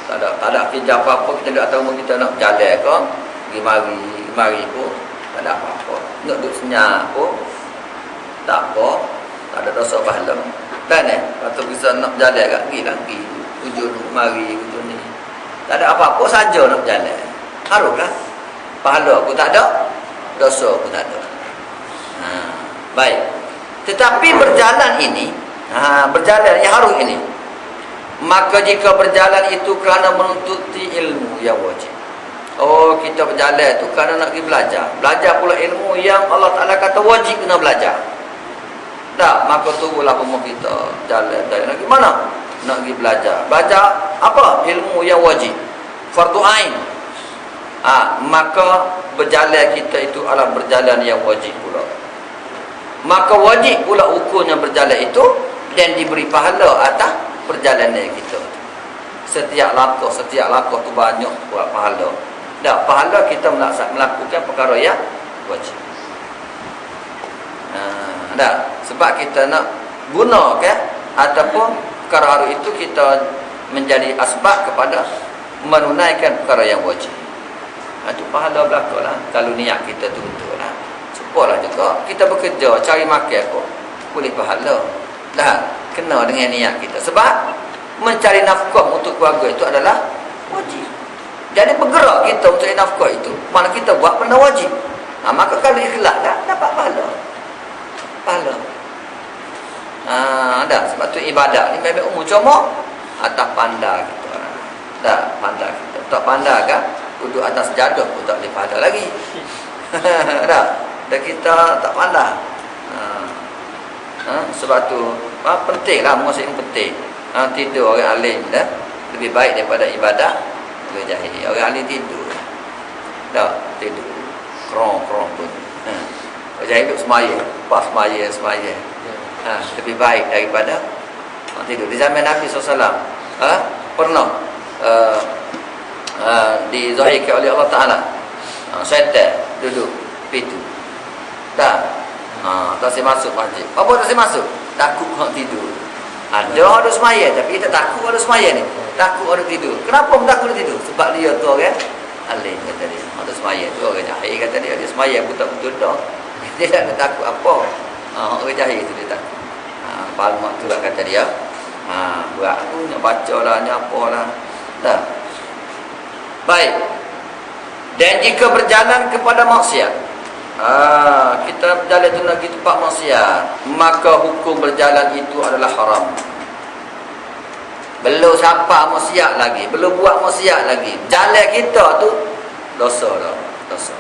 Tak ada kerja apa-apa, kita tak tahu kita nak jalan ke, pergi mari pun tak ada apa-apa. Nak duduk senyap pun tak apa, tak ada dosa pahala. Dan kalau bisa nak jalan kat pergi ujung mari ujung ni, tak ada apa-apa saja nak jalan, haruslah. Pahala pun tak ada, dosa pun tak ada. Baik. Tetapi berjalan ini, berjalan yang harus ini, maka jika berjalan itu kerana menuntuti ilmu yang wajib. Kita berjalan itu kerana nak pergi belajar. Belajar pula ilmu yang Allah Ta'ala kata wajib kena belajar. Maka tunggulah umur kita jalan dari nak pergi mana? Nak pergi belajar. Belajar apa? Ilmu yang wajib, fardu ain. Maka berjalan kita itu adalah berjalan yang wajib pula. Maka wajib pula ukurnya berjalan itu dan diberi pahala atas perjalanan kita. Setiap langkah tu banyak buat pahala. Pahala kita melakukan perkara yang wajib. Sebab kita nak gunakan ataupun perkara hari itu kita menjadi asbab kepada menunaikan perkara yang wajib. Itu pahala belaka lah. Kalau niat kita tu betul lah. Sepalah juga kita bekerja cari makan pun boleh pahala. Kena dengan niat kita. Sebab mencari nafkah untuk keluarga itu adalah wajib. Jadi bergerak kita untuk cari nafkah itu, mana kita buat benda wajib. Maka kalau ikhlas dapat pahala. Sebab tu ibadat ni memang umum, cuma atas pandai kita. Pandai kita. Tak pandai kan, duduk atas jadah pun tak boleh pahala lagi. Dan kita tak pandai. Sebab tu pentinglah, masa ini penting. Tidur orang alim lebih baik daripada ibadah orang jahil. Orang alim tidur. Tidur. Krong pun. Jangan hidup semaya. Pas semaya. Lebih baik daripada tidur. Di zaman Nabi SAW pernah dizahirkan oleh Allah Ta'ala, syaitan duduk pintu. Tak saya masuk masjid. Apa tak saya masuk? Takut nak tidur. Ada semaya, tapi kita takut ada semaya ni. Takut ada tidur. Kenapa takut ada tidur? Sebab dia tu orang alim kata dia. Ada semaya tu orang jahil kata dia. Dia semaya betul-betul dah. Dia tak ada takut apa. Orang jahil tu dia takut. Palmak tu lah kata dia. Buat aku nak baca lah, nak apa lah. Dah. Baik. Dan jika berjalan kepada maksiat, kita berjalan tu lagi tempat maksiat, maka hukum berjalan itu adalah haram. Belum sampai maksiat lagi, belum buat maksiat lagi, jalan kita tu dosa dah, dosa.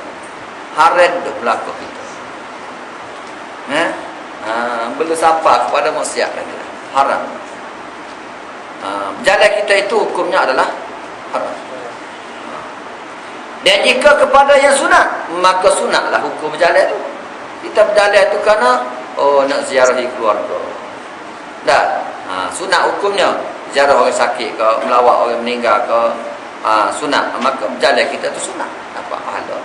Haram dah berlaku kita. Belum sampai kepada maksiat lagi, haram. Jalan kita itu hukumnya adalah haram. Dan jika kepada yang sunat, maka sunatlah hukum berjalan itu. Kita berjalan itu kerana nak ziarahi keluarga. Dah. Sunat hukumnya ziarah orang sakit ke, melawat orang meninggal ke, sunat. Maka berjalan kita itu sunat, dapat pahala.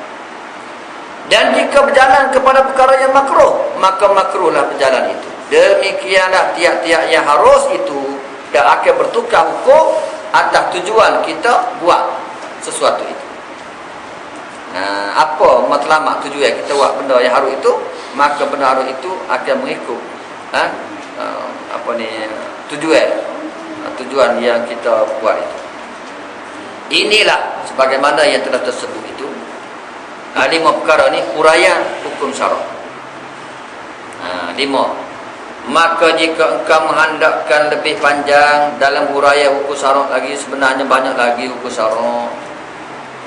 Dan jika berjalan kepada perkara yang makruh, maka makruhlah berjalan itu. Demikianlah tiap-tiap yang harus itu dan akan bertukar hukum atas tujuan kita buat sesuatu itu. Apa matlamat tujuan kita buat benda yang harus itu, maka benda harus itu akan mengikut tujuan yang kita buat itu. Inilah sebagaimana yang telah tersebut itu. 5 perkara ni huraian hukum syarak. 5. Maka jika engkau menghendakkan lebih panjang dalam huraian hukum syarak lagi, sebenarnya banyak lagi hukum syarak.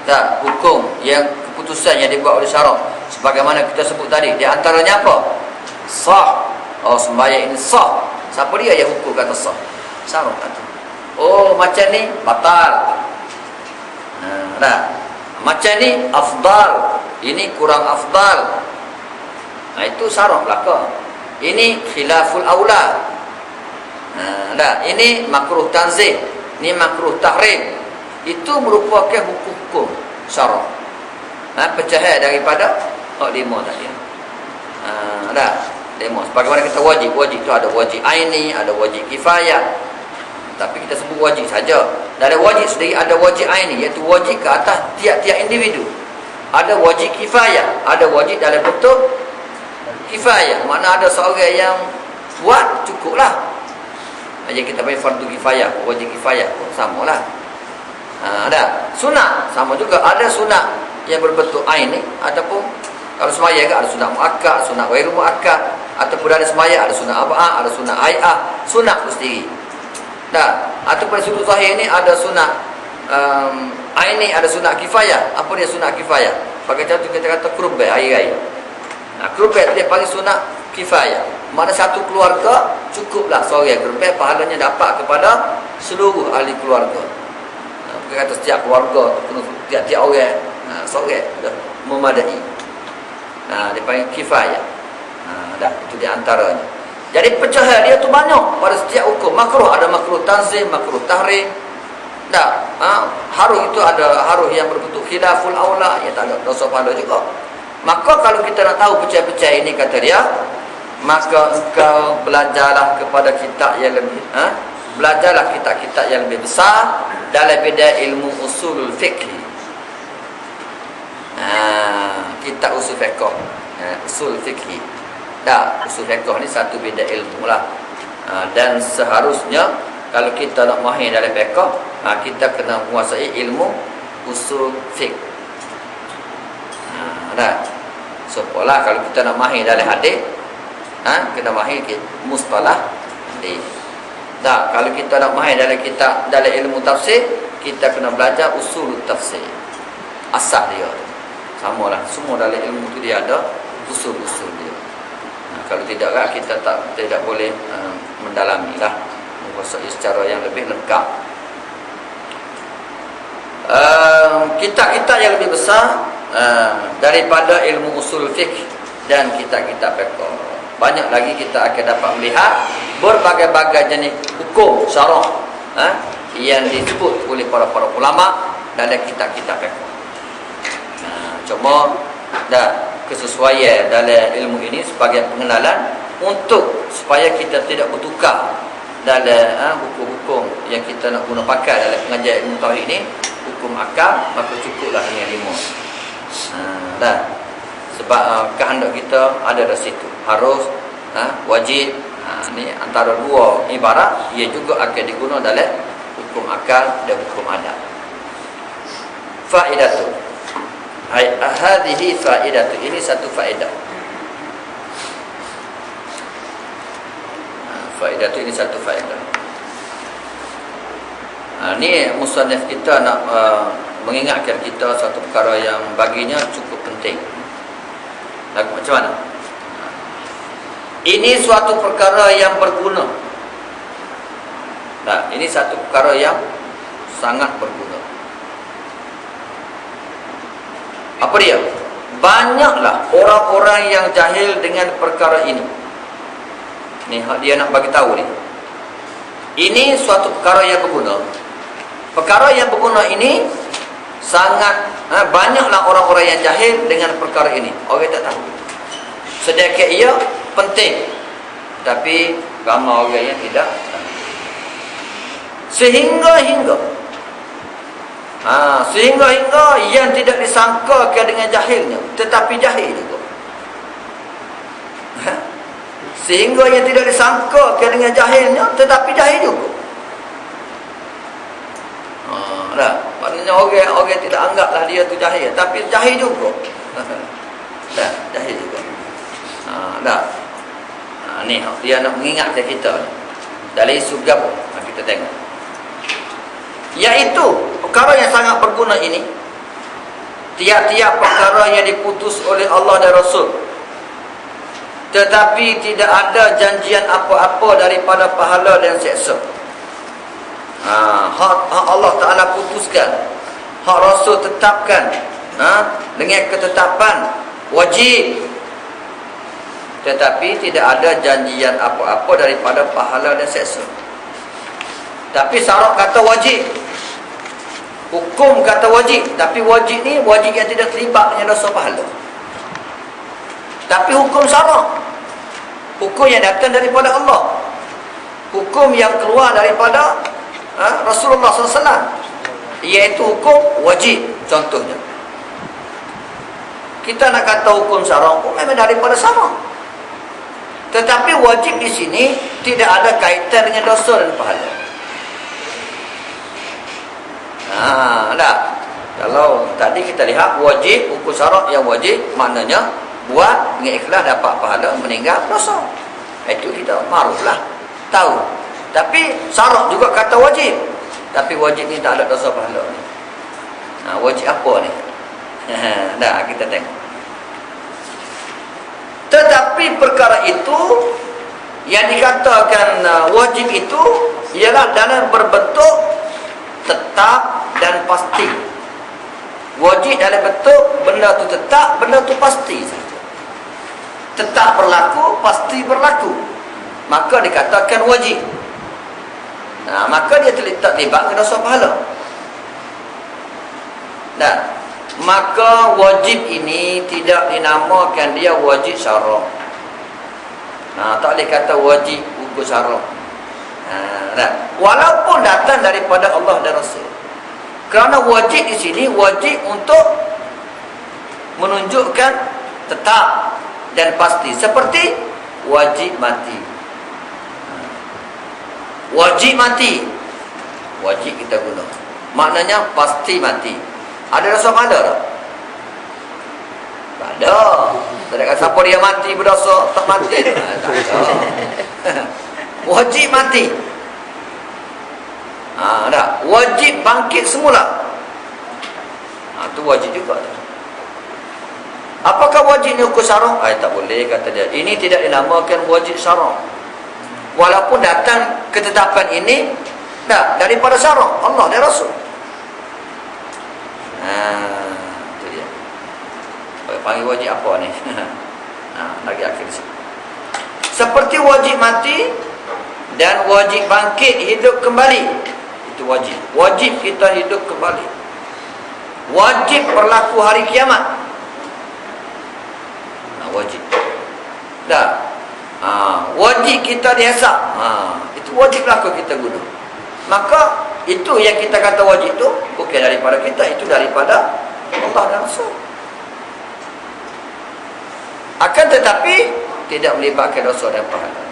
Tak, hukum yang keputusan yang dibuat oleh syarak sebagaimana kita sebut tadi, di antaranya apa? Sah. Sembahyang ini sah. Siapa dia yang hukum kata sah? Syarak kata. Macam ni batal. Macam ni afdal. Ini kurang afdal. Itu syarak belaka. Ini khilaful aula. Ini makruh tanzih, ini makruh tahrim. Itu merupakan hukum-hukum syarak. Pecahan daripada 5 tadi. 5. Sebagaimana kita wajib tu ada wajib aini, ada wajib kifayah. Tapi kita sebut wajib saja. Dari wajib sendiri ada wajib aini, iaitu wajib ke atas tiap-tiap individu. Ada wajib kifayah, ada wajib dalam bentuk kifayah. Mana ada seorang yang buat cukuplah. Jadi kita panggil fardu kifayah, wajib kifayah pun samalah. Ada sunat sama juga, ada sunat yang berbentuk ain ni, ataupun kalau semaya ke ada sunat muakkad, sunat ghairu muakkad, ataupun ada semaya ada sunat ab'ah, ada sunat ay'ah, sunat sendiri. Ataupun sudut zahir ni ada sunat ain ni, ada sunat kifayah. Apa dia sunat kifayah? Pakai contoh kita kata kurban hari raya. Kurban dia panggil sunat kifayah. Mana satu keluarga cukuplah seorang kurban, pahalanya dapat kepada seluruh ahli keluarga. Kita kata setiap keluarga tu tiap-tiap orang seorang dah memadai. Dia panggil kifayah. Itu di antaranya. Jadi pecahan dia tu banyak pada setiap hukum. Makruh ada makruh tanzih, makruh tahrim. Haruh itu ada haruh yang berbentuk khilaful aula, yang tak ada dosa pahala juga. Maka kalau kita nak tahu pecah-pecah ini, kata dia, maka engkau belajarlah kepada kitab yang lebih belajarlah kitab-kitab yang lebih besar dalam bidang ilmu usulul fiqh. Kitab usul fiqh, usul fiqh. Usul fiqh ni satu bidang ilmu lah. Dan seharusnya kalau kita nak mahir dalam fiqh, kita kena menguasai ilmu usul fiqh. Seolah kalau kita nak mahir dalam hadis, kena mahir mustalah hadis. Kalau kita nak mahir dalam kitab, dalam ilmu tafsir, kita kena belajar usul tafsir. Asal dia samalah, semua dalam ilmu tu dia ada usul-usul dia. Kalau tidak, kita tidak boleh mendalamilah, menguasai secara yang lebih lengkap. Kitab-kitab yang lebih besar daripada ilmu usul fiqh dan kitab-kitab fiqh. Banyak lagi kita akan dapat melihat berbagai-bagai jenis hukum syarak yang disebut oleh para ulama dalam kitab-kitab fiqh. Cuma kesesuaian dalam ilmu ini sebagai pengenalan untuk supaya kita tidak bertukar dalam hukum-hukum yang kita nak guna pakai dalam pengajian ilmu tauhid ini. Hukum akal maka cukuplah dengan 5. Sebab kehendak kita ada di situ, harus wajib. Ni antara dua ibarat ia juga akan digunakan dalam hukum akal dan hukum adat. Faedatu, hadhihi faedatu, ini satu faedah. Faedah itu, ini satu faedah. Ni musannif kita nak mengingatkan kita satu perkara yang baginya cukup penting. Macam mana? Ini suatu perkara yang berguna. Ini satu perkara yang sangat berguna. Apa dia? Banyaklah orang-orang yang jahil dengan perkara ini. Ni dia nak bagi tahu ni. Ini suatu perkara yang berguna. Perkara yang berguna ini sangat banyaklah orang-orang yang jahil dengan perkara ini. Orang tak tahu. Sedangkan ia penting, tapi ramai orang yang tidak tahu. Sehingga yang tidak disangkakan dengan jahilnya, tetapi jahil juga. Sehingga yang tidak disangkakan dengan jahilnya, tetapi jahil juga. Maknanya orang tidak anggaplah dia tu jahil, tapi jahil juga. Jahil juga. Ni dia nak mengingatkan kita dari isu gapo. Kita tengok. Iaitu perkara yang sangat berguna ini, tiap-tiap perkara yang diputus oleh Allah dan Rasul, tetapi tidak ada janjian apa-apa daripada pahala dan seksa. Hak Allah Ta'ala putuskan, hak Rasul tetapkan dengan ketetapan wajib, tetapi tidak ada janjian apa-apa daripada pahala dan seksa. Tapi syarak kata wajib, hukum kata wajib, tapi wajib ni wajib yang tidak terlibat dengan dosa pahala. Tapi hukum syarak, hukum yang datang daripada Allah, hukum yang keluar daripada Rasulullah SAW, iaitu hukum wajib. Contohnya, kita nak kata hukum syarak, memang daripada syarak, tetapi wajib di sini tidak ada kaitan dengan dosa dan pahala. Kalau tadi kita lihat wajib, hukum syarak yang wajib, maknanya buat dengan ikhlas dapat pahala, meninggal dosa. Itu kita maklumlah, tahu. Tapi syarak juga kata wajib, tapi wajib ni tak ada dosa pahala ni. Wajib apa ni? Kita tengok. Tetapi perkara itu yang dikatakan wajib itu ialah dalam berbentuk tetap dan pasti. Wajib dalam bentuk benda tu tetap, benda tu pasti saja. Tetap berlaku, pasti berlaku, maka dikatakan wajib. Maka dia terlibat ke dosa pahala. Maka wajib ini tidak dinamakan dia wajib syarak. Tak boleh kata wajib hukum syarak. Walaupun datang daripada Allah dan Rasul. Kerana wajib di sini wajib untuk menunjukkan tetap dan pasti, seperti wajib mati. Wajib mati, wajib kita guna, maknanya pasti mati. Ada dosa pahala tak? Tak ada. Tak ada kata siapa dia mati berdosa tak mati. Tak ada. Wajib mati. Wajib bangkit semula. Itu wajib juga. Apakah wajib ni hukum syarak? Tak boleh kata dia. Ini tidak dinamakan wajib syarak. Walaupun datang ketetapan ini daripada syarak Allah dan Rasul. Itu dia. Panggil wajib apa ni? Lagi akhir di sini. Seperti wajib mati dan wajib bangkit hidup kembali. Itu wajib. Wajib kita hidup kembali. Wajib berlaku hari kiamat. Wajib. Dah. Wajib kita dihisap. Itu wajib berlaku kita guna. Maka itu yang kita kata wajib itu bukan daripada kita, itu daripada Allah dan Rasul. Akan tetapi tidak melibatkan dosa dan pahala.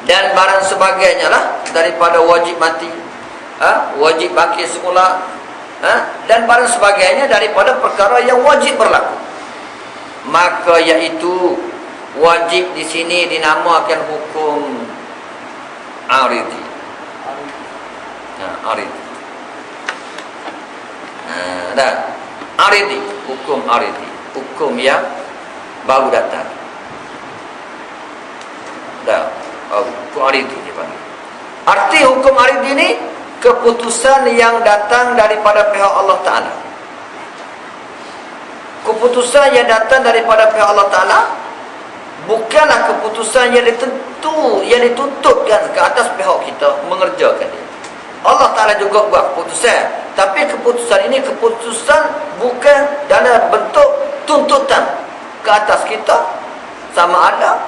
Dan barang sebagainya lah daripada wajib mati, wajib bangkit semula, dan barang sebagainya daripada perkara yang wajib berlaku. Maka iaitu wajib di sini dinamakan hukum aridi. Aridi. Aridi, hukum aridi, hukum yang baru datang. Hukum aridi dipanggil. Arti hukum aridi ini keputusan yang datang daripada pihak Allah Ta'ala. Keputusan yang datang daripada pihak Allah Ta'ala bukanlah keputusan yang dituntutkan ke atas pihak kita mengerjakan dia. Allah Ta'ala juga buat keputusan, tapi keputusan ini keputusan bukan dalam bentuk tuntutan ke atas kita sama ada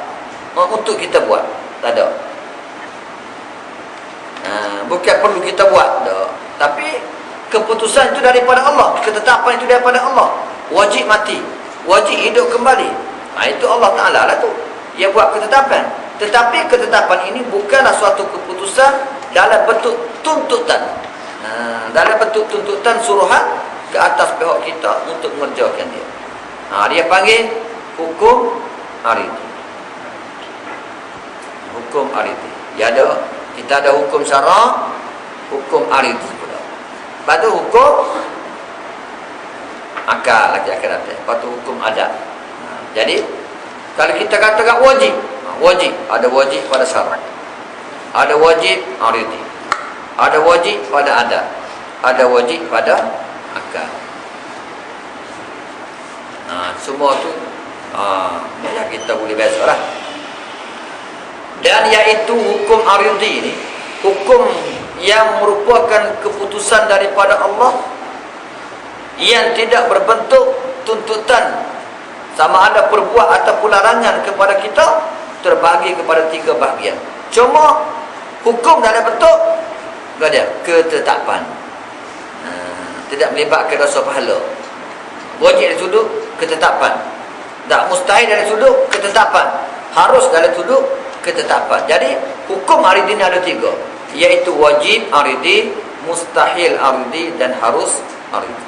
untuk kita buat. Tak ada. Bukan perlu kita buat, tak. Tapi keputusan itu daripada Allah, ketetapan itu daripada Allah. Wajib mati, wajib hidup kembali, itu Allah Ta'ala lah tu yang buat ketetapan. Tetapi ketetapan ini bukanlah suatu keputusan dalam bentuk tuntutan, dalam bentuk tuntutan suruhan ke atas pihak kita untuk mengerjakan dia. Dia panggil hukum aridi. Hukum aridi. Kita ada hukum syara, hukum aridi pula. Lepas tu hukum akal lagi akan datang. Lepas tu hukum adat. Jadi kalau kita katakan wajib, wajib, ada wajib pada syara, ada wajib aridi, ada wajib pada adat, ada wajib pada akal. Semua tu yang kita boleh baca lah. Dan iaitu hukum aridi ini, hukum yang merupakan keputusan daripada Allah yang tidak berbentuk tuntutan, sama ada perbuat ataupun larangan kepada kita, terbagi kepada 3 bahagian. Cuma hukum dalam bentuk ketetapan, tidak melibatkan dosa pahala. Wajib dari sudut ketetapan, tak mustahil dari sudut ketetapan, harus dalam sudut ketetapan. Jadi hukum aridi ini ada 3, iaitu wajib aridi, mustahil aridi, dan harus aridi.